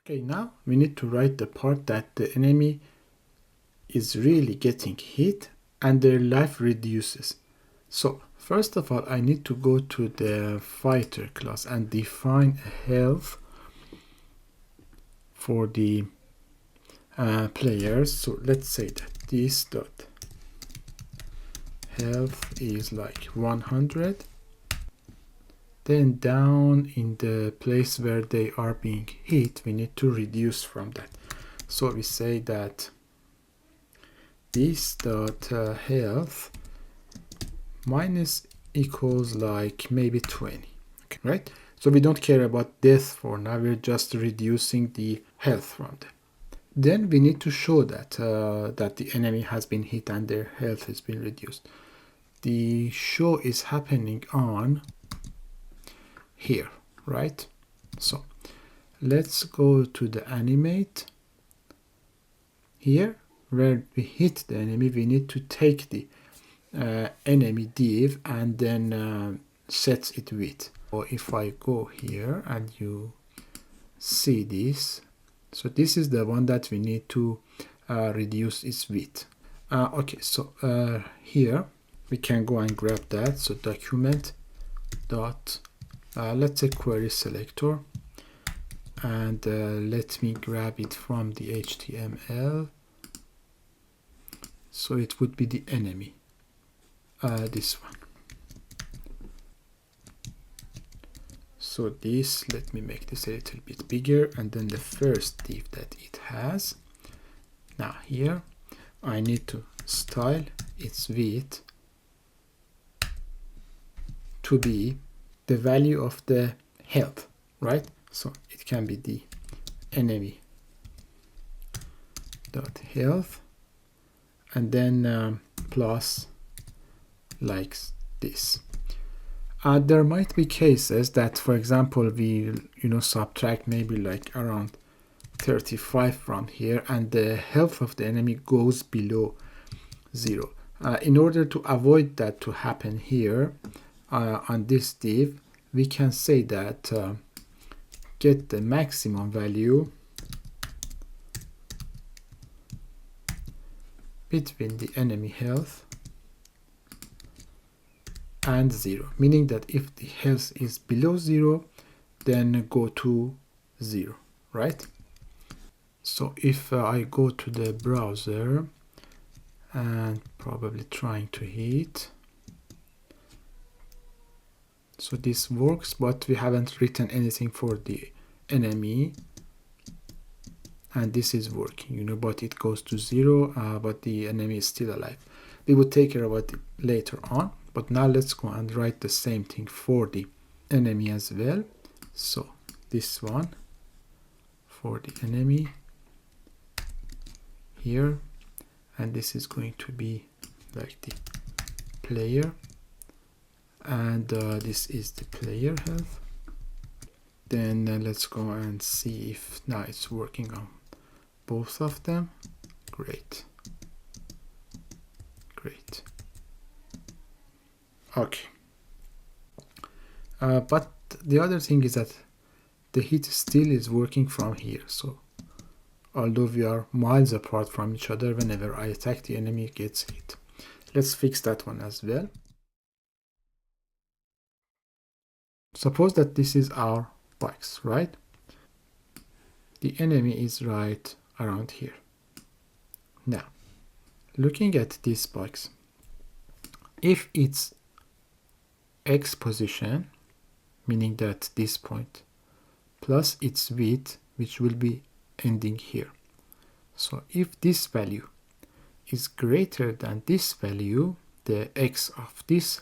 Okay, now we need to write the part that the enemy is really getting hit and their life reduces. So first of all, I need to go to the fighter class and define a health for the players. So let's say that this dot health is like 100. Then down in the place where they are being hit, we need to reduce from that. So we say that this dot health minus equals like maybe 20, okay, right? So we don't care about death for now, we're just reducing the health from them. Then we need to show that that the enemy has been hit and their health has been reduced. The show is happening on here, right? So let's go to the animate. Here where we hit the enemy, we need to take the enemy div and then set it width. Or if I go here and you see this, so this is the one that we need to reduce its width. Okay, so here we can go and grab that. So document dot let's say query selector, and let me grab it from the HTML. So it would be the enemy, this one. So this, let me make this a little bit bigger, and then the first div that it has. Now here I need to style its width to be the value of the health, right? So it can be the enemy dot health and then plus like this. There might be cases that, for example, we subtract maybe like around 35 from here and the health of the enemy goes below 0. In order to avoid that to happen here, on this div, we can say that get the maximum value between the enemy health and 0, meaning that if the health is below 0, then go to 0, right? So if I go to the browser and probably trying to hit, so this works, but we haven't written anything for the enemy, and this is working, but it goes to 0, but the enemy is still alive. We will take care about it later on, but now let's go and write the same thing for the enemy as well. So this one for the enemy here, and this is going to be like the player, and this is the player health. Then let's go and see if now it's working on both of them. Great. Okay. But the other thing is that the hit still is working from here. So although we are miles apart from each other, whenever I attack, the enemy gets hit. Let's fix that one as well. Suppose that this is our box, right? The enemy is right around here. Now, looking at this box, if it's X position, meaning that this point, plus its width, which will be ending here. So if this value is greater than this value, the X of this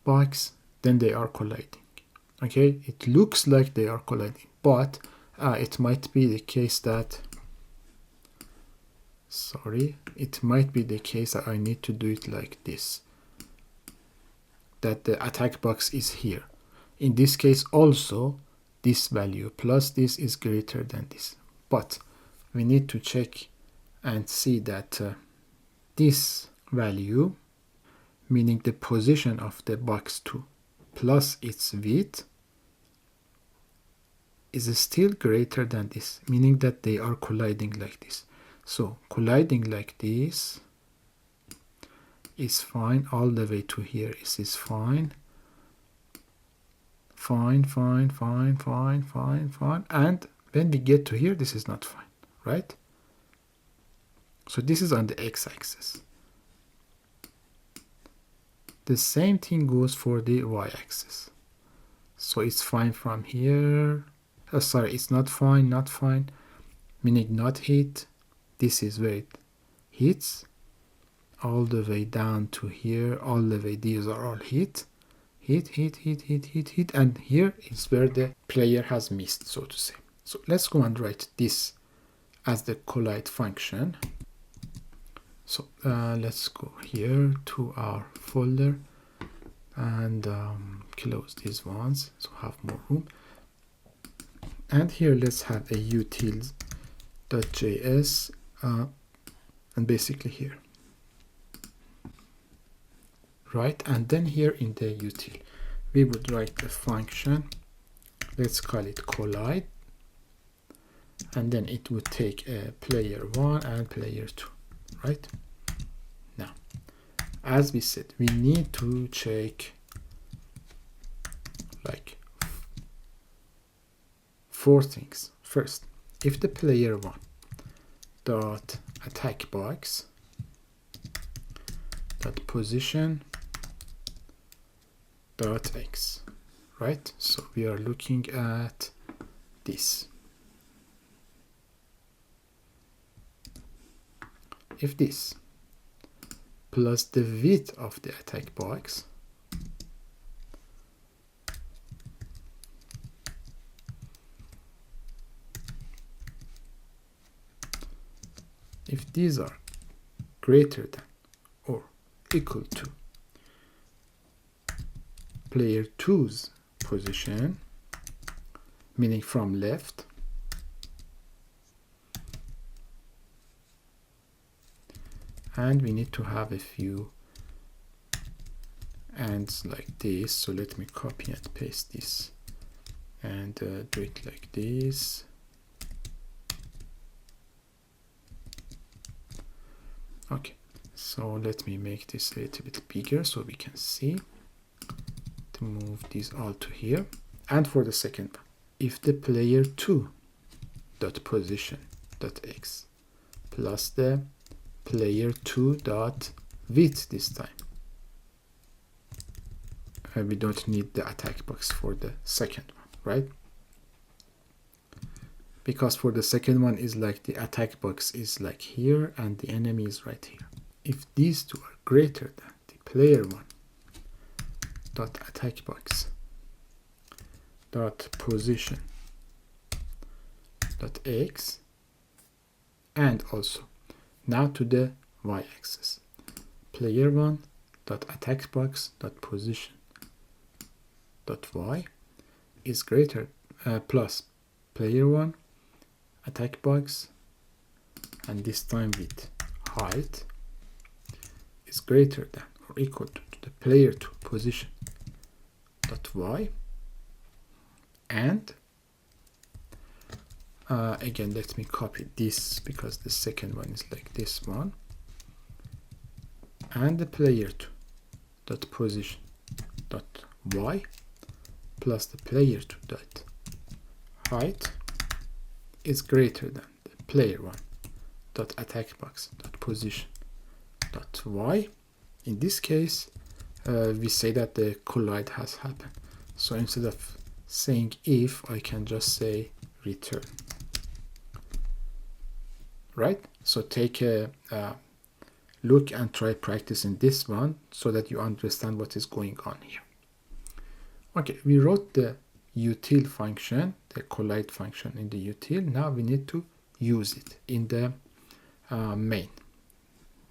box, then they are colliding. Okay, it looks like they are colliding, but it might be the case that, it might be the case that I need to do it like this, that the attack box is here. In this case also, this value plus this is greater than this, but we need to check and see that this value, meaning the position of the box 2 plus its width, is still greater than this, meaning that they are colliding like this. So colliding like this is fine. All the way to here is fine. Fine. And when we get to here, this is not fine, right? So this is on the x-axis. The same thing goes for the y-axis. So it's fine from here. Sorry, it's not fine, meaning not hit. This is where it hits. All the way down to here, all the way, these are all hit. And here is where the player has missed, so to say. So let's go and write this as the collide function. So let's go here to our folder and close these ones so have more room. And here let's have a utils.js and basically here, right? And then here in the util we would write a function, let's call it collide, and then it would take a player 1 and player 2, right? Now, as we said, we need to check like 4 things. First, if the player 1 dot attack box dot position dot x, right? So we are looking at this. If this plus the width of the attack box if these are greater than or equal to player 2's position, meaning from left, and we need to have a few ands like this. So let me copy and paste this and do it like this. Okay, so let me make this a little bit bigger so we can see. To move these all to here. And for the second one, if the player 2 dot position dot x plus the player 2 dot width this time, we don't need the attack box for the second one, right? Because for the second one is like the attack box is like here and the enemy is right here. If these two are greater than the player 1 dot attack box dot position dot x, and also now to the y-axis, player 1 dot attack box dot position dot y is greater plus player 1 attack box, and this time with height is greater than or equal to the player 2 position dot y, and again let me copy this because the second one is like this one, and the player 2 dot position dot y plus the player 2 dot height is greater than the player 1 dot attack box dot position dot y. In this case we say that the collide has happened. So instead of saying if, I can just say return, right? So take a look and try practicing this one so that you understand what is going on here. Okay, we wrote the util function, the collide function in the util. Now we need to use it in the main,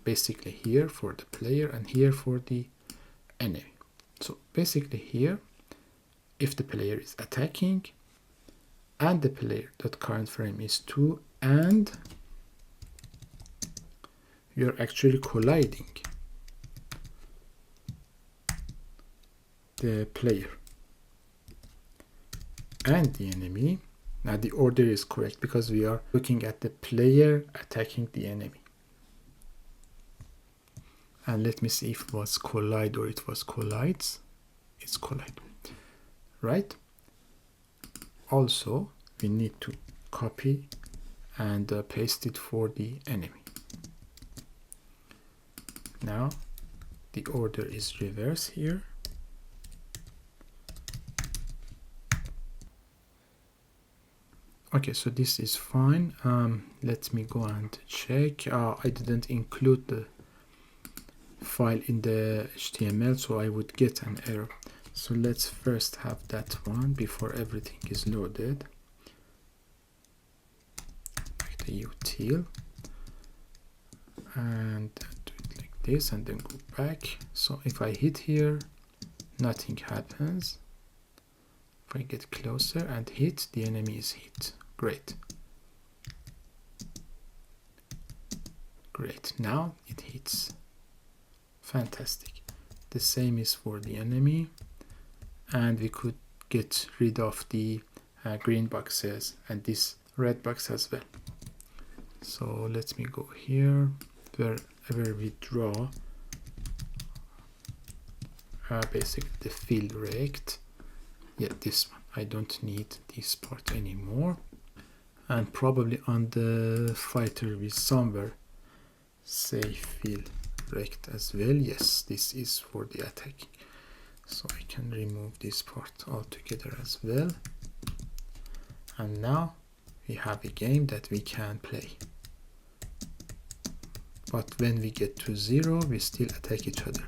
basically here for the player and here for the enemy. So basically here, if the player is attacking and the player dot current frame is 2 and you're actually colliding the player and the enemy, Now the order is correct because we are looking at the player attacking the enemy. And let me see if it was collide or it was collides. It's collide, right? Also, we need to copy and paste it for the enemy. Now the order is reverse here. Okay, so this is fine. Let me go and check. I didn't include the file in the HTML, so I would get an error. So let's first have that one before everything is loaded. Like the util, and do it like this, and then go back. So if I hit here, nothing happens. If I get closer and hit, the enemy is hit. Great. Great. Now it hits. Fantastic. The same is for the enemy. And we could get rid of the green boxes and this red box as well. So let me go here, wherever we draw basically the field rect. Yeah, this one. I don't need this part anymore. And probably on the fighter with somewhere say field rect as well. Yes, this is for the attacking. So I can remove this part altogether as well. And now we have a game that we can play. But when we get to 0, we still attack each other.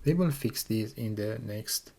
We will fix these in the next